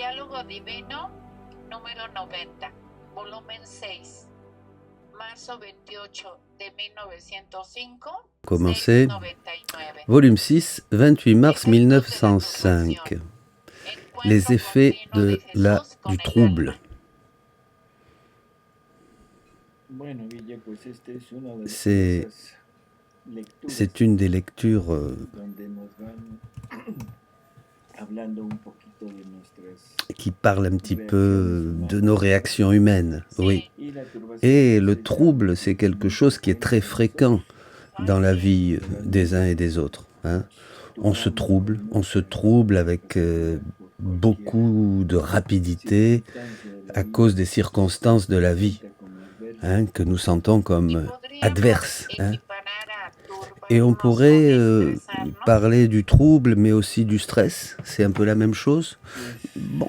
Diálogo Divino número 90, volumen 6, marzo 28 de 1905, Commencé. 699. Volume 6, 28 mars 1905. Les effets du trouble. C'est une des lectures qui parle un petit peu de nos réactions humaines, oui. Et le trouble, c'est quelque chose qui est très fréquent dans la vie des uns et des autres. Hein. On se trouble avec beaucoup de rapidité à cause des circonstances de la vie, hein, que nous sentons comme adverses. Hein. Et on pourrait parler du trouble, mais aussi du stress. C'est un peu la même chose. Bon,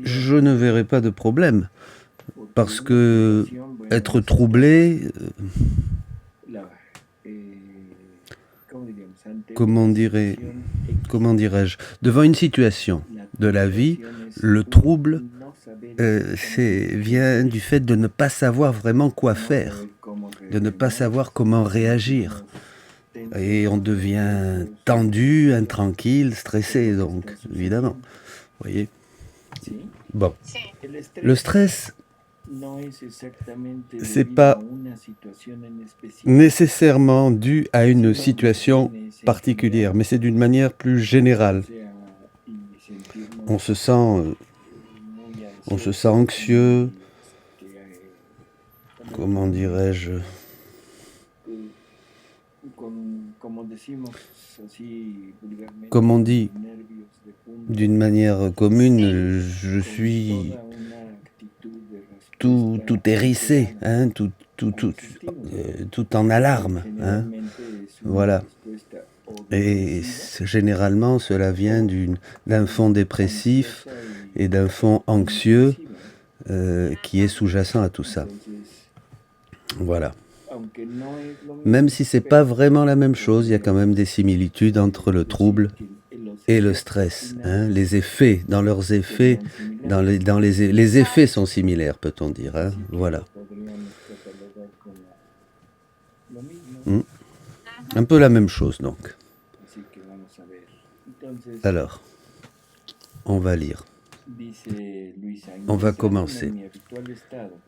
je ne verrai pas de problème, parce que être troublé, comment dirais-je, devant une situation de la vie, le trouble vient du fait de ne pas savoir vraiment quoi faire, de ne pas savoir comment réagir. Et on devient tendu, intranquille, stressé, donc, évidemment. Vous voyez ? Bon. Le stress, c'est pas nécessairement dû à une situation particulière, mais c'est d'une manière plus générale. On se sent anxieux, comment dirais-je, comme on dit d'une manière commune, je suis tout hérissé, hein, tout en alarme. Hein, voilà. Et généralement, cela vient d'un fond dépressif et d'un fond anxieux qui est sous-jacent à tout ça. Voilà. Même si c'est pas vraiment la même chose, il y a quand même des similitudes entre le trouble et le stress. Hein, les effets, dans leurs effets, les effets sont similaires, peut-on dire. Hein, voilà. Un peu la même chose, donc. Alors, on va lire. On va commencer.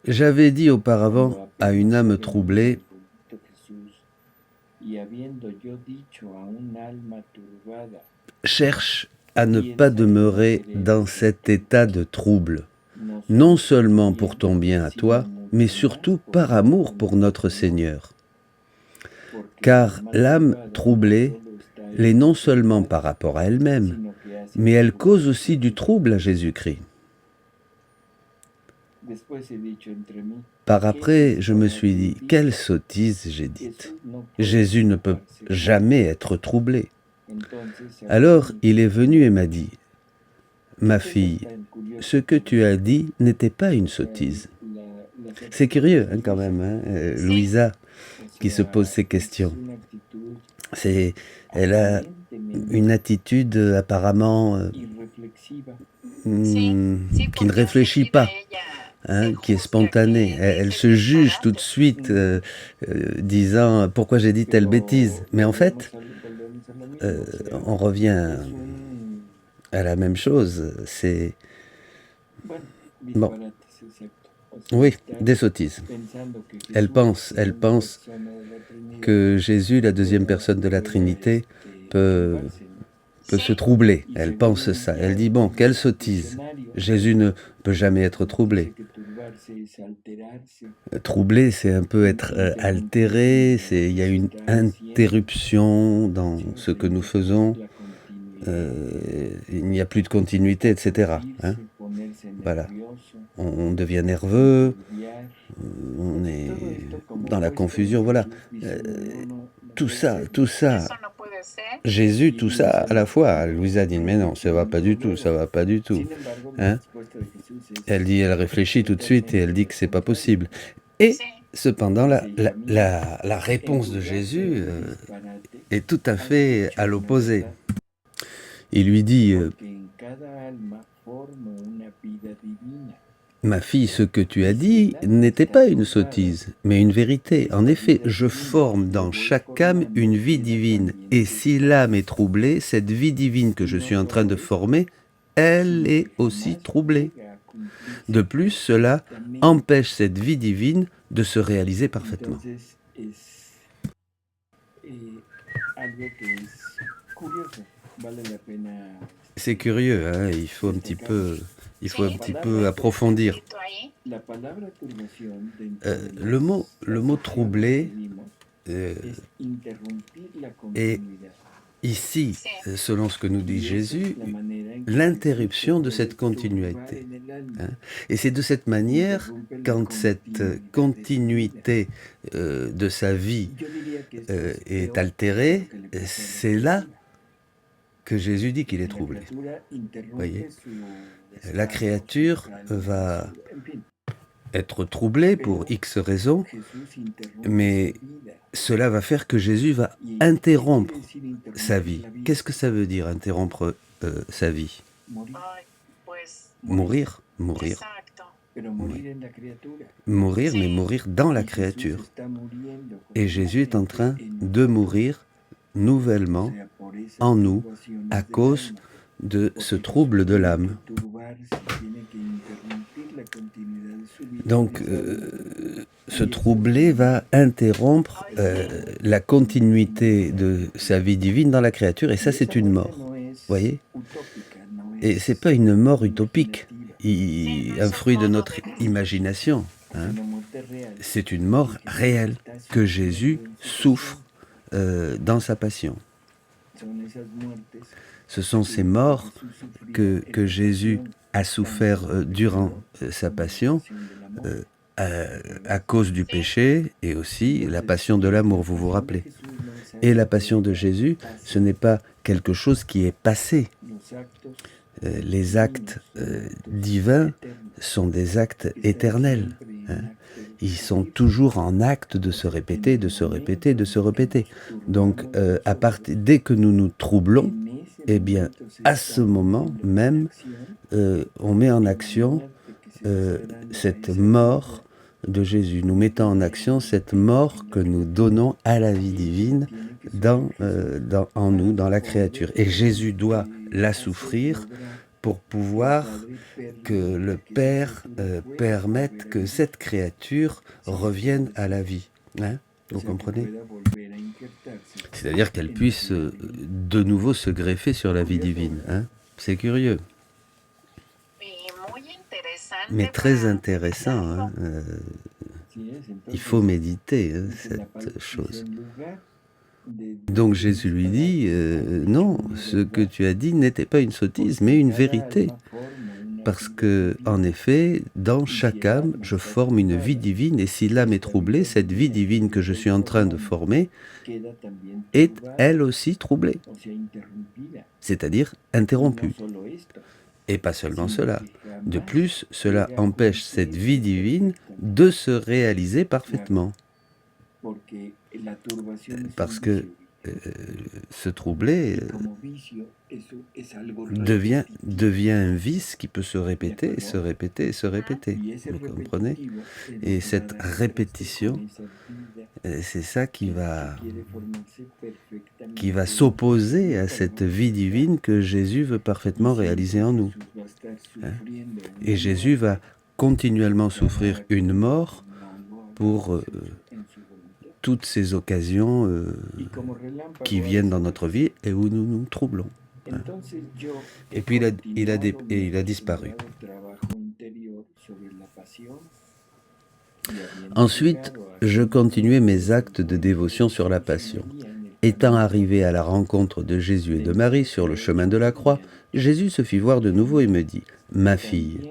J'avais dit auparavant à une âme troublée, cherche à ne pas demeurer dans cet état de trouble, non seulement pour ton bien à toi, mais surtout par amour pour notre Seigneur. Car l'âme troublée l'est non seulement par rapport à elle-même, mais elle cause aussi du trouble à Jésus-Christ. Par après, je me suis dit, quelle sottise j'ai dite. Jésus ne peut jamais être troublé. Alors il est venu et m'a dit, ma fille, ce que tu as dit n'était pas une sottise. C'est curieux hein, quand même, hein, Louisa qui se pose ces questions. Elle a une attitude apparemment qui ne réfléchit pas, hein, qui est spontanée. Elle se juge tout de suite, disant « pourquoi j'ai dit telle bêtise ?» Mais en fait, on revient à la même chose. C'est... Bon. Oui, des sottises. Elle pense que Jésus, la deuxième personne de la Trinité, peut se troubler. Elle pense ça. Elle dit, bon, quelle sottise. Jésus ne peut jamais être troublé. Troublé, c'est un peu être altéré, il y a une interruption dans ce que nous faisons, il n'y a plus de continuité, etc. Hein? Voilà. On devient nerveux, on est dans la confusion, voilà. Tout ça, Jésus, tout ça à la fois. Louisa dit, mais non, ça va pas du tout. Hein? Elle réfléchit tout de suite et elle dit que c'est pas possible. Et cependant, la réponse de Jésus est tout à fait à l'opposé. Il lui dit, Ma fille, ce que tu as dit n'était pas une sottise, mais une vérité. En effet, je forme dans chaque âme une vie divine. Et si l'âme est troublée, cette vie divine que je suis en train de former, elle est aussi troublée. De plus, cela empêche cette vie divine de se réaliser parfaitement. C'est curieux, hein, il faut un petit peu approfondir. Le mot troublé est ici, selon ce que nous dit Jésus, l'interruption de cette continuité. Hein. Et c'est de cette manière, quand cette continuité de sa vie est altérée, c'est là que Jésus dit qu'il est troublé. Voyez, la créature va être troublée pour X raisons, mais cela va faire que Jésus va interrompre sa vie. Qu'est-ce que ça veut dire, interrompre sa vie? Mourir. Oui. Mourir, mais mourir dans la créature. Et Jésus est en train de mourir nouvellement en nous à cause de ce trouble de l'âme. Donc, ce troublé va interrompre la continuité de sa vie divine dans la créature, et ça, c'est une mort. Voyez? Et c'est pas une mort utopique, un fruit de notre imagination. Hein. C'est une mort réelle que Jésus souffre dans sa passion. Ce sont ces morts que Jésus a souffert durant sa passion à cause du péché et aussi la passion de l'amour, vous vous rappelez. Et la passion de Jésus, ce n'est pas quelque chose qui est passé. Les actes divins sont des actes éternels. Hein. Ils sont toujours en acte de se répéter, de se répéter, de se répéter. Donc, dès que nous nous troublons, eh bien, à ce moment même, on met en action cette mort de Jésus. Nous mettons en action cette mort que nous donnons à la vie divine en nous, dans la créature. Et Jésus doit la souffrir pour pouvoir que le Père permette que cette créature revienne à la vie. Hein? Vous comprenez? C'est-à-dire qu'elle puisse de nouveau se greffer sur la vie divine. Hein? C'est curieux. Mais très intéressant. Hein? Il faut méditer cette chose. Donc Jésus lui dit, non, ce que tu as dit n'était pas une sottise, mais une vérité. Parce que, en effet, dans chaque âme, je forme une vie divine, et si l'âme est troublée, cette vie divine que je suis en train de former est elle aussi troublée, c'est-à-dire interrompue. Et pas seulement cela. De plus, cela empêche cette vie divine de se réaliser parfaitement. Parce que se troubler devient un vice qui peut se répéter, se répéter, se répéter. Vous comprenez? Et cette répétition, c'est ça qui va s'opposer à cette vie divine que Jésus veut parfaitement réaliser en nous. Hein? Et Jésus va continuellement souffrir une mort pour toutes ces occasions qui viennent dans notre vie et où nous nous troublons. Hein. Et puis il a disparu. Ensuite, je continuais mes actes de dévotion sur la passion. Étant arrivé à la rencontre de Jésus et de Marie sur le chemin de la croix, Jésus se fit voir de nouveau et me dit, « Ma fille,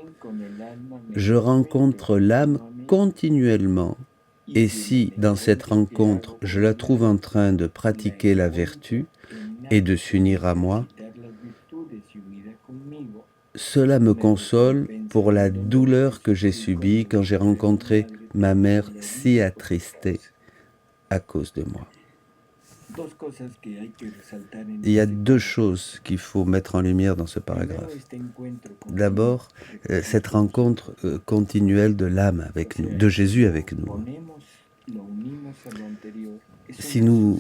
je rencontre l'âme continuellement. Et si, dans cette rencontre, je la trouve en train de pratiquer la vertu et de s'unir à moi, cela me console pour la douleur que j'ai subie quand j'ai rencontré ma mère si attristée à cause de moi. » Il y a deux choses qu'il faut mettre en lumière dans ce paragraphe. D'abord, cette rencontre continuelle de l'âme avec nous, de Jésus avec nous. Si nous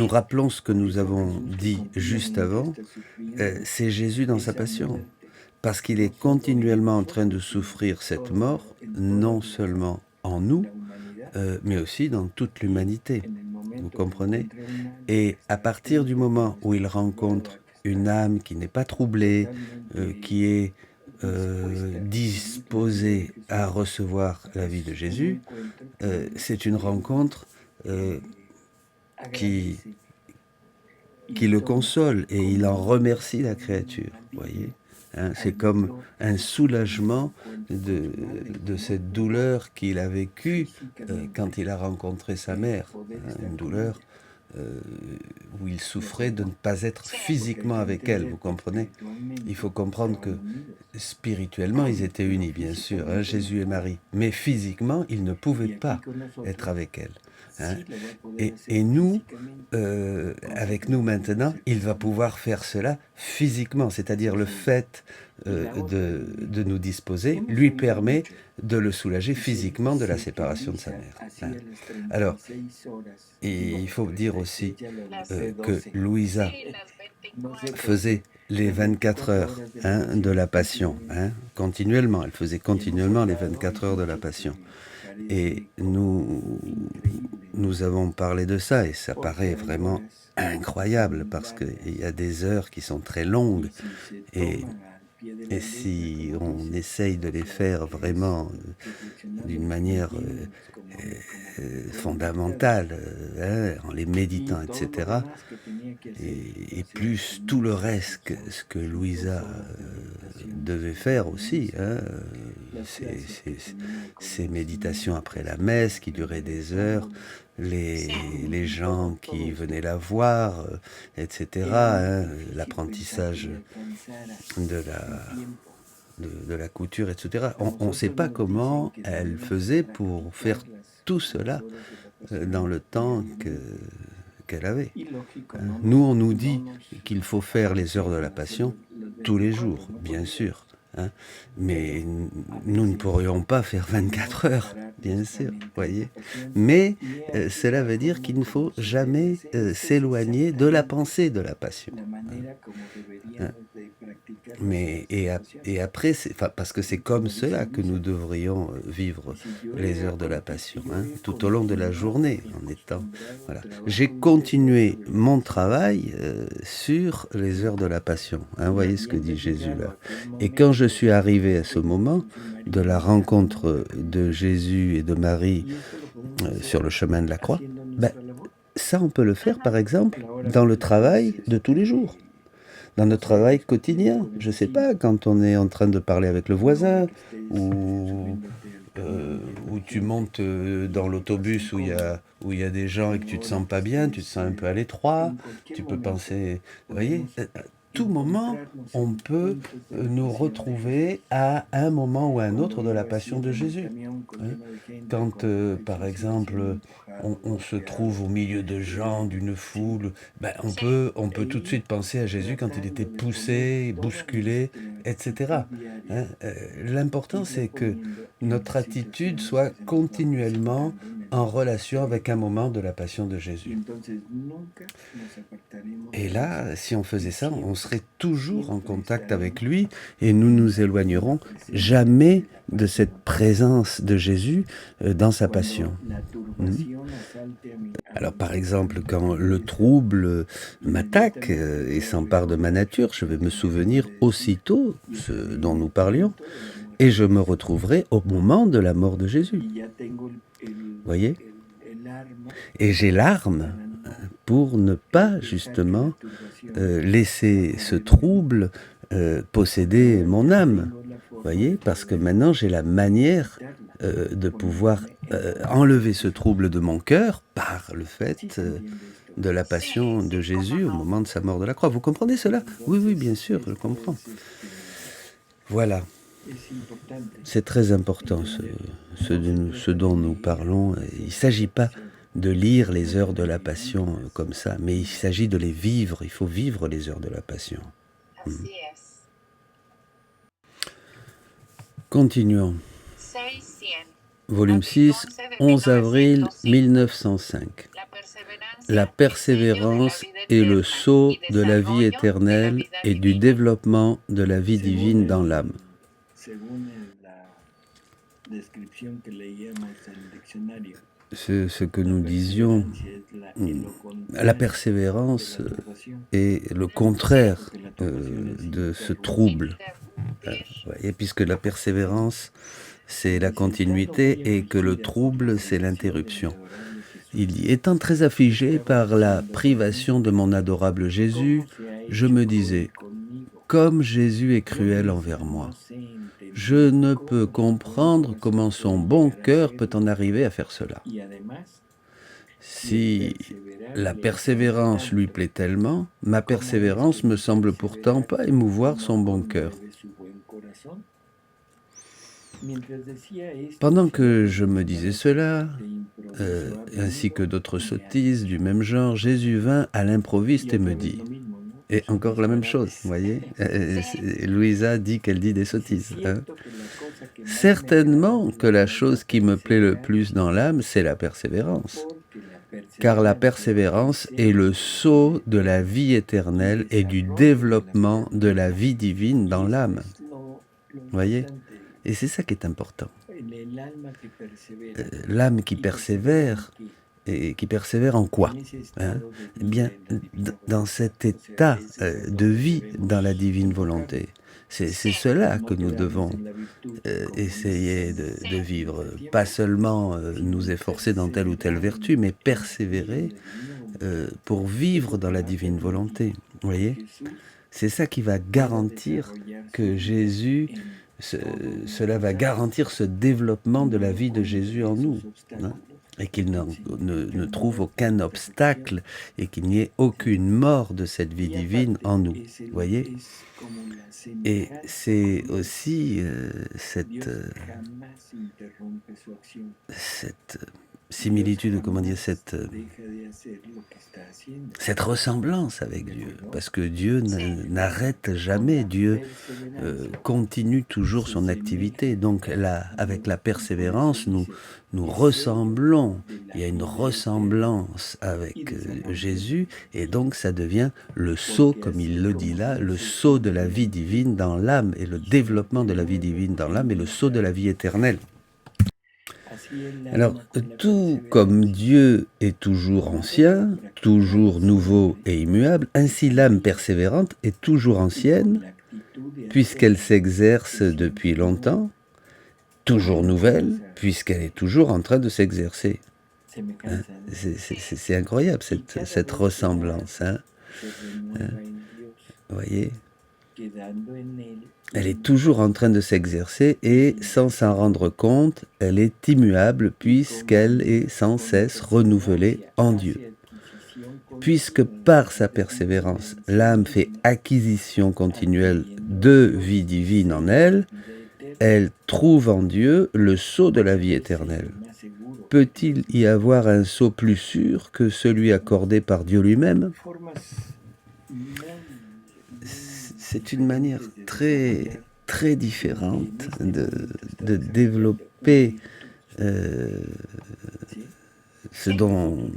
rappelons ce que nous avons dit juste avant, c'est Jésus dans sa passion, parce qu'il est continuellement en train de souffrir cette mort, non seulement en nous, mais aussi dans toute l'humanité. Vous comprenez? Et à partir du moment où il rencontre une âme qui n'est pas troublée, qui est disposée à recevoir la vie de Jésus, c'est une rencontre qui le console et il en remercie la créature, voyez, hein, c'est comme un soulagement de cette douleur qu'il a vécue quand il a rencontré sa mère, hein, une douleur où il souffrait de ne pas être physiquement avec elle, vous comprenez? Il faut comprendre que spirituellement, ils étaient unis, bien sûr, hein, Jésus et Marie, mais physiquement, ils ne pouvaient pas être avec elle. Hein. Et nous, avec nous maintenant, il va pouvoir faire cela physiquement, c'est-à-dire le fait de nous disposer lui permet de le soulager physiquement de la séparation de sa mère. Hein. Alors, il faut dire aussi que Louisa faisait les 24 heures hein, de la Passion, hein, continuellement, elle faisait continuellement les 24 heures de la Passion. Et nous avons parlé de ça et ça paraît vraiment incroyable parce qu'il y a des heures qui sont très longues et si on essaye de les faire vraiment d'une manière fondamentale, en les méditant, etc., et plus tout le reste ce que Louisa devait faire aussi, hein, ces méditations après la messe qui duraient des heures, les gens qui venaient la voir, etc., hein, l'apprentissage de la couture, etc. On ne sait pas comment elle faisait pour faire tout cela dans le temps qu'elle avait. Nous, on nous dit qu'il faut faire les heures de la Passion tous les jours, bien sûr. Hein, mais nous ne pourrions pas faire 24 heures, bien sûr, voyez. Mais cela veut dire qu'il ne faut jamais s'éloigner de la pensée de la Passion. Hein. Mais et après, parce que c'est comme cela que nous devrions vivre les heures de la Passion, hein, tout au long de la journée, en étant. Voilà. J'ai continué mon travail sur les heures de la Passion. Hein, voyez ce que dit Jésus là. Et quand je suis arrivé à ce moment de la rencontre de Jésus et de Marie sur le chemin de la croix, ben, ça on peut le faire par exemple dans le travail de tous les jours. Dans notre travail quotidien, je ne sais pas, quand on est en train de parler avec le voisin, ou tu montes dans l'autobus où il y a des gens et que tu ne te sens pas bien, tu te sens un peu à l'étroit, tu peux penser, vous voyez, à tout moment, on peut nous retrouver à un moment ou à un autre de la Passion de Jésus. Hein. Quand, par exemple, on se trouve au milieu de gens, d'une foule, ben, on peut tout de suite penser à Jésus quand il était poussé, bousculé, etc. Hein. L'important, c'est que notre attitude soit continuellement en relation avec un moment de la Passion de Jésus. Et là, si on faisait ça, on serait toujours en contact avec lui et nous nous éloignerons jamais de cette présence de Jésus dans sa passion. Alors par exemple, quand le trouble m'attaque et s'empare de ma nature, je vais me souvenir aussitôt ce dont nous parlions et je me retrouverai au moment de la mort de Jésus. Voyez ? Et j'ai l'arme pour ne pas justement laisser ce trouble posséder mon âme. Voyez, parce que maintenant j'ai la manière de pouvoir enlever ce trouble de mon cœur par le fait de la passion de Jésus au moment de sa mort de la croix. Vous comprenez cela? Oui, oui, bien sûr, je comprends. Voilà. C'est très important ce dont nous parlons. Il ne s'agit pas de lire les heures de la Passion comme ça, mais il s'agit de les vivre, il faut vivre les heures de la Passion. Continuons. Volume 6, 11 avril 1905. La persévérance est le sceau de la vie éternelle et du développement de la vie divine dans l'âme. Ce que nous disions, la persévérance est le contraire de ce trouble. Et puisque la persévérance, c'est la continuité et que le trouble, c'est l'interruption. Il dit, étant très affligé par la privation de mon adorable Jésus, je me disais, comme Jésus est cruel envers moi, je ne peux comprendre comment son bon cœur peut en arriver à faire cela. Si la persévérance lui plaît tellement, ma persévérance me semble pourtant pas émouvoir son bon cœur. Pendant que je me disais cela, ainsi que d'autres sottises du même genre, Jésus vint à l'improviste et me dit, et encore la même chose, vous voyez, Louisa dit qu'elle dit des sottises. Hein. Certainement que la chose qui me plaît le plus dans l'âme, c'est la persévérance. Car la persévérance est le sceau de la vie éternelle et du développement de la vie divine dans l'âme. Vous voyez ? Et c'est ça qui est important. L'âme qui persévère, et qui persévère en quoi hein? Eh bien, dans cet état de vie dans la divine volonté. C'est cela que nous devons essayer de vivre. Pas seulement nous efforcer dans telle ou telle vertu, mais persévérer pour vivre dans la divine volonté. Vous voyez ? C'est ça qui va garantir que Jésus... Cela va garantir ce développement de la vie de Jésus en nous, hein, et qu'il ne trouve aucun obstacle et qu'il n'y ait aucune mort de cette vie divine en nous, vous voyez. Et c'est aussi cette similitude, comment dire, cette ressemblance avec Dieu, parce que Dieu n'arrête jamais, Dieu continue toujours son activité. Donc là, avec la persévérance, nous ressemblons, il y a une ressemblance avec Jésus, et donc ça devient le sceau, comme il le dit là, le sceau de la vie divine dans l'âme, et le développement de la vie divine dans l'âme, et le sceau de la vie éternelle. Alors, tout comme Dieu est toujours ancien, toujours nouveau et immuable, ainsi l'âme persévérante est toujours ancienne, puisqu'elle s'exerce depuis longtemps, toujours nouvelle, puisqu'elle est toujours en train de s'exercer. Hein? C'est incroyable, cette ressemblance. Hein? Vous voyez ? Elle est toujours en train de s'exercer et, sans s'en rendre compte, elle est immuable puisqu'elle est sans cesse renouvelée en Dieu. Puisque par sa persévérance, l'âme fait acquisition continuelle de vie divine en elle, elle trouve en Dieu le sceau de la vie éternelle. Peut-il y avoir un sceau plus sûr que celui accordé par Dieu lui-même ? C'est une manière très, très différente de développer ce dont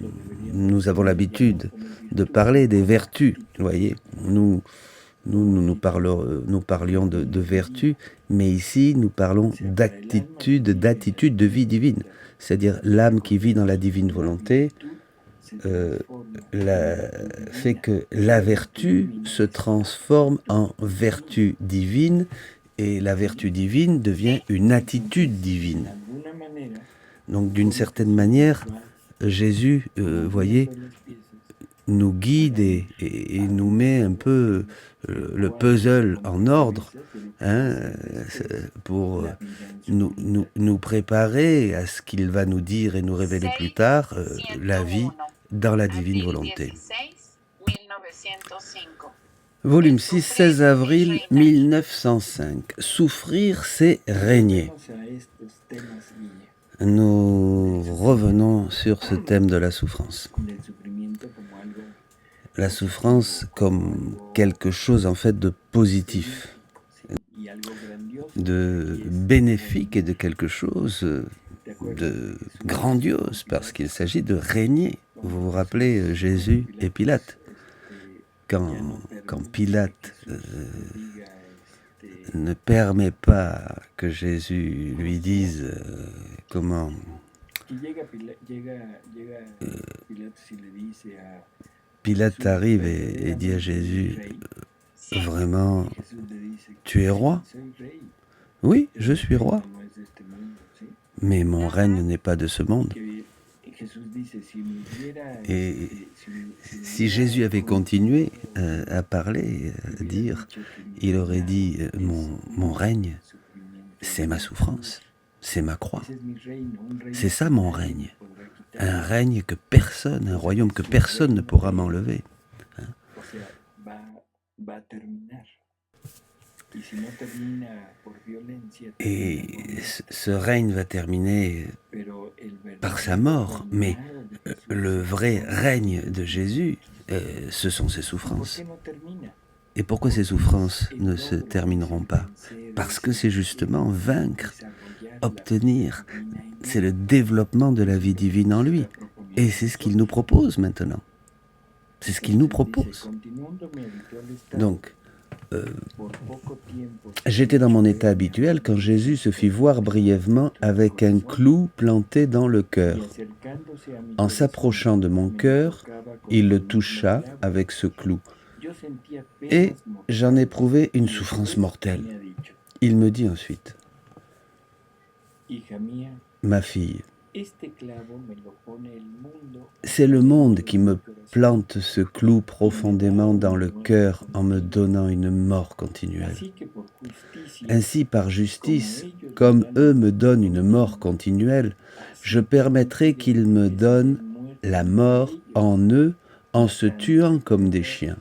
nous avons l'habitude de parler, des vertus. Vous voyez, nous parlions de vertus, mais ici nous parlons d'attitude de vie divine, c'est-à-dire l'âme qui vit dans la divine volonté. Fait que la vertu se transforme en vertu divine et la vertu divine devient une attitude divine. Donc d'une certaine manière, Jésus, voyez, nous guide et nous met un peu le puzzle en ordre hein, pour nous préparer à ce qu'il va nous dire et nous révéler plus tard, la vie dans la divine volonté. Volume 6, 16 avril 1905. Souffrir, c'est régner. nous revenons sur ce thème de la souffrance. La souffrance comme quelque chose en fait de positif, de bénéfique et de quelque chose de grandiose, parce qu'il s'agit de régner. Vous vous rappelez Jésus et Pilate. Quand Pilate ne permet pas que Jésus lui dise comment Pilate arrive et dit à Jésus, vraiment, tu es roi? Oui, je suis roi, mais mon règne n'est pas de ce monde. Et si Jésus avait continué à parler, à dire, il aurait dit, mon règne, c'est ma souffrance, c'est ma croix. C'est ça mon règne. Un règne que personne, un royaume que personne ne pourra m'enlever. Et ce règne va terminer par sa mort, mais le vrai règne de Jésus, ce sont ses souffrances. Et pourquoi ces souffrances ne se termineront pas? Parce que c'est justement vaincre, obtenir, c'est le développement de la vie divine en lui. Et c'est ce qu'il nous propose maintenant. C'est ce qu'il nous propose. Donc, j'étais dans mon état habituel quand Jésus se fit voir brièvement avec un clou planté dans le cœur. En s'approchant de mon cœur, il le toucha avec ce clou. Et j'en éprouvais une souffrance mortelle. Il me dit ensuite, ma fille, c'est le monde qui me plante ce clou profondément dans le cœur en me donnant une mort continuelle. Ainsi, par justice, comme eux me donnent une mort continuelle, je permettrai qu'ils me donnent la mort en eux en se tuant comme des chiens.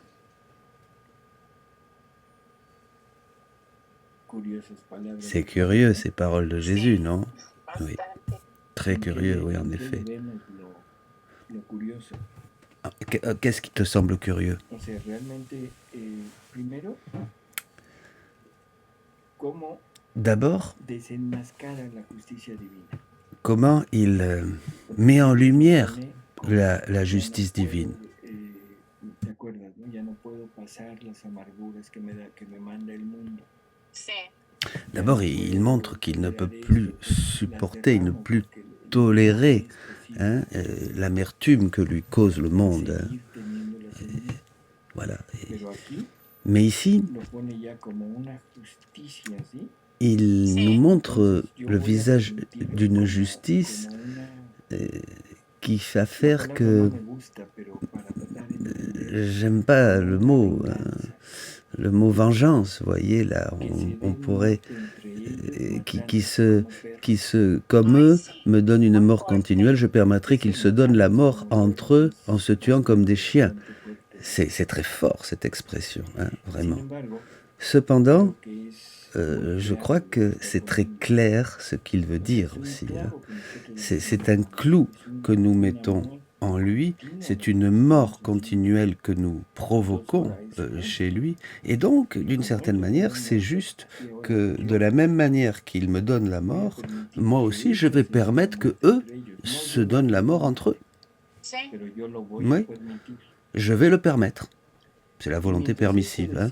C'est curieux ces paroles de Jésus, non? Oui. Très curieux, oui, en effet. Qu'est-ce qui te semble curieux? D'abord, comment il met en lumière la justice divine. D'abord, il montre qu'il ne peut plus supporter, il ne peut plus tolérer l'amertume que lui cause le monde. Voilà. Mais ici, il nous montre le visage d'une justice qui va faire que... J'aime pas le mot vengeance, vous voyez, là, on pourrait... comme eux, me donnent une mort continuelle, je permettrai qu'ils se donnent la mort entre eux en se tuant comme des chiens. C'est très fort, cette expression, vraiment. Cependant, je crois que c'est très clair ce qu'il veut dire aussi. C'est un clou que nous mettons en lui, c'est une mort continuelle que nous provoquons chez lui, et donc, d'une certaine manière, c'est juste que de la même manière qu'il me donne la mort, moi aussi, je vais permettre que eux se donnent la mort entre eux. Oui, je vais le permettre. C'est la volonté permissive.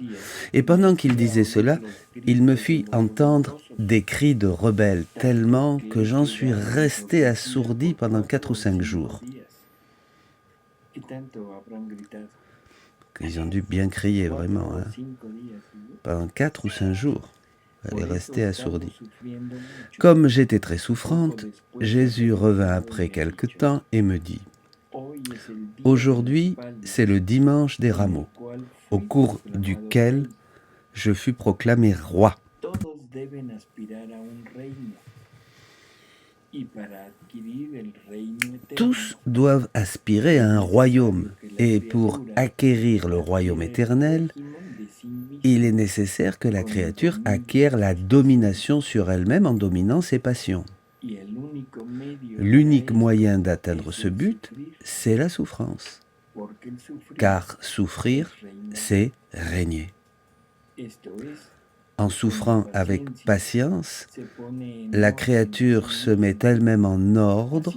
Et pendant qu'il disait cela, il me fit entendre des cris de rebelles, tellement que j'en suis resté assourdi pendant 4 ou 5 jours. Ils ont dû bien crier, vraiment. Pendant 4 ou 5 jours, elle est restée assourdie. Comme j'étais très souffrante, Jésus revint après quelque temps et me dit, « Aujourd'hui, c'est le dimanche des rameaux, au cours duquel je fus proclamé roi. Tous doivent aspirer à un royaume, et pour acquérir le royaume éternel, il est nécessaire que la créature acquiert la domination sur elle-même en dominant ses passions. l'unique moyen d'atteindre ce but, c'est la souffrance. Car souffrir, c'est régner. En souffrant avec patience, la créature se met elle-même en ordre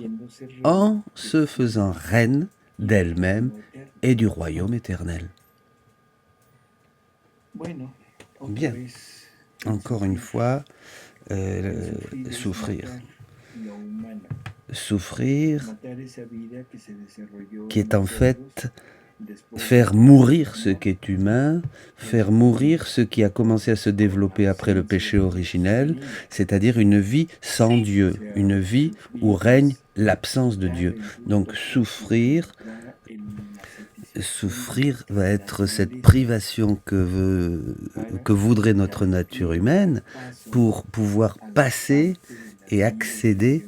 en se faisant reine d'elle-même et du royaume éternel. Bien, encore une fois, souffrir. Souffrir, qui est en fait faire mourir ce qui est humain, faire mourir ce qui a commencé à se développer après le péché originel, c'est-à-dire une vie sans Dieu, une vie où règne l'absence de Dieu. Donc souffrir va être cette privation que voudrait notre nature humaine pour pouvoir passer et accéder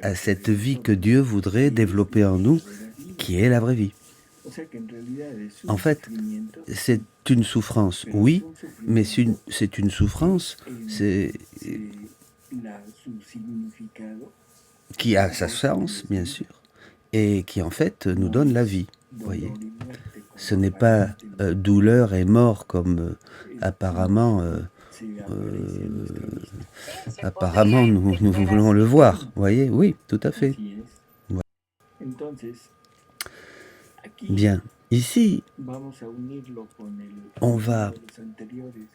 à cette vie que Dieu voudrait développer en nous, qui est la vraie vie. En fait, c'est une souffrance, oui, mais c'est une souffrance qui a sa sens, bien sûr, et qui en fait nous donne la vie. Voyez, ce n'est pas douleur et mort comme apparemment nous voulons le voir. Voyez, oui, tout à fait. Bien, ici, on va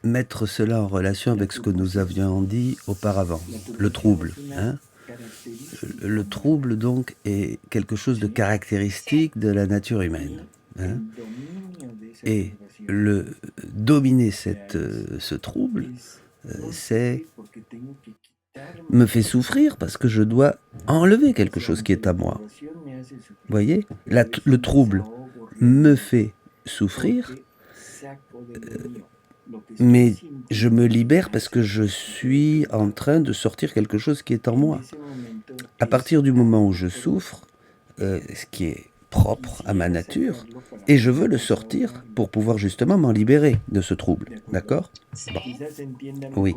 mettre cela en relation avec ce que nous avions dit auparavant, le trouble. Hein? Le trouble, donc, est quelque chose de caractéristique de la nature humaine. Hein? Et dominer ce trouble, c'est me fait souffrir parce que je dois enlever quelque chose qui est à moi. Vous voyez, le trouble me fait souffrir, mais je me libère parce que je suis en train de sortir quelque chose qui est en moi. À partir du moment où je souffre, ce qui est propre à ma nature, et je veux le sortir pour pouvoir justement m'en libérer de ce trouble. D'accord ? Bon. Oui.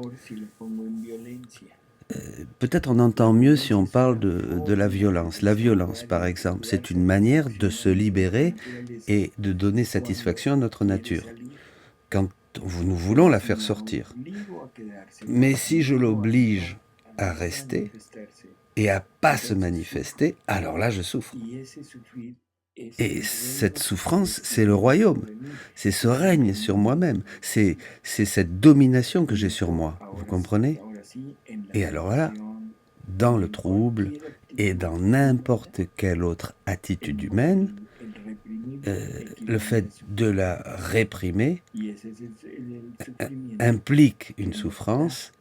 Peut-être on entend mieux si on parle de la violence. La violence, par exemple, c'est une manière de se libérer et de donner satisfaction à notre nature. Quand nous voulons la faire sortir. Mais si je l'oblige à rester et à pas se manifester, alors là je souffre. Et cette souffrance, c'est le royaume, c'est ce règne sur moi-même, c'est cette domination que j'ai sur moi, vous comprenez ? Et alors là, dans le trouble et dans n'importe quelle autre attitude humaine, le fait de la réprimer implique une souffrance,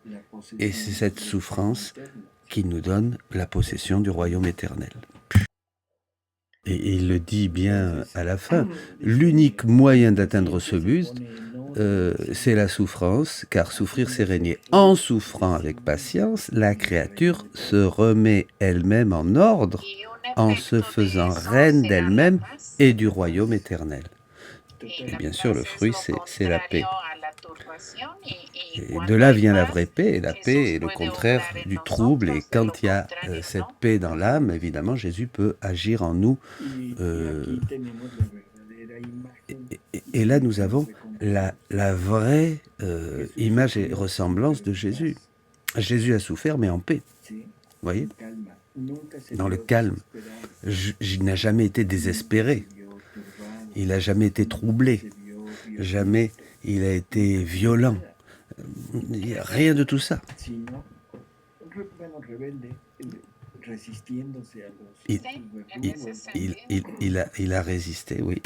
et c'est cette souffrance qui nous donne la possession du royaume éternel. Et il le dit bien à la fin, l'unique moyen d'atteindre ce but, c'est la souffrance, car souffrir c'est régner. En souffrant avec patience, la créature se remet elle-même en ordre, en se faisant reine d'elle-même et du royaume éternel. Et bien sûr, le fruit, c'est la paix. Et de là vient la vraie paix, et la paix est le contraire du trouble, et quand il y a cette paix dans l'âme, évidemment, Jésus peut agir en nous. Et là, nous avons la vraie image et ressemblance de Jésus. Jésus a souffert, mais en paix. Vous voyez ? Dans le calme. Il n'a jamais été désespéré. Il n'a jamais été troublé. Jamais il a été violent. Il n'y a rien de tout ça. Il a résisté, oui.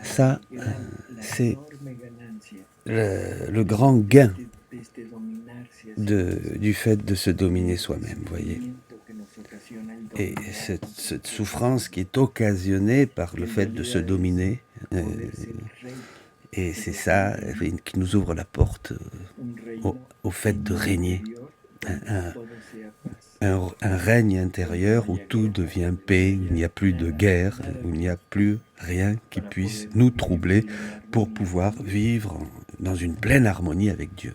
Ça, c'est le grand gain du fait de se dominer soi-même, vous voyez. Et cette souffrance qui est occasionnée par le fait de se dominer, et c'est ça qui nous ouvre la porte au fait de régner. Un règne intérieur où tout devient paix, où il n'y a plus de guerre, où il n'y a plus rien qui puisse nous troubler pour pouvoir vivre dans une pleine harmonie avec Dieu.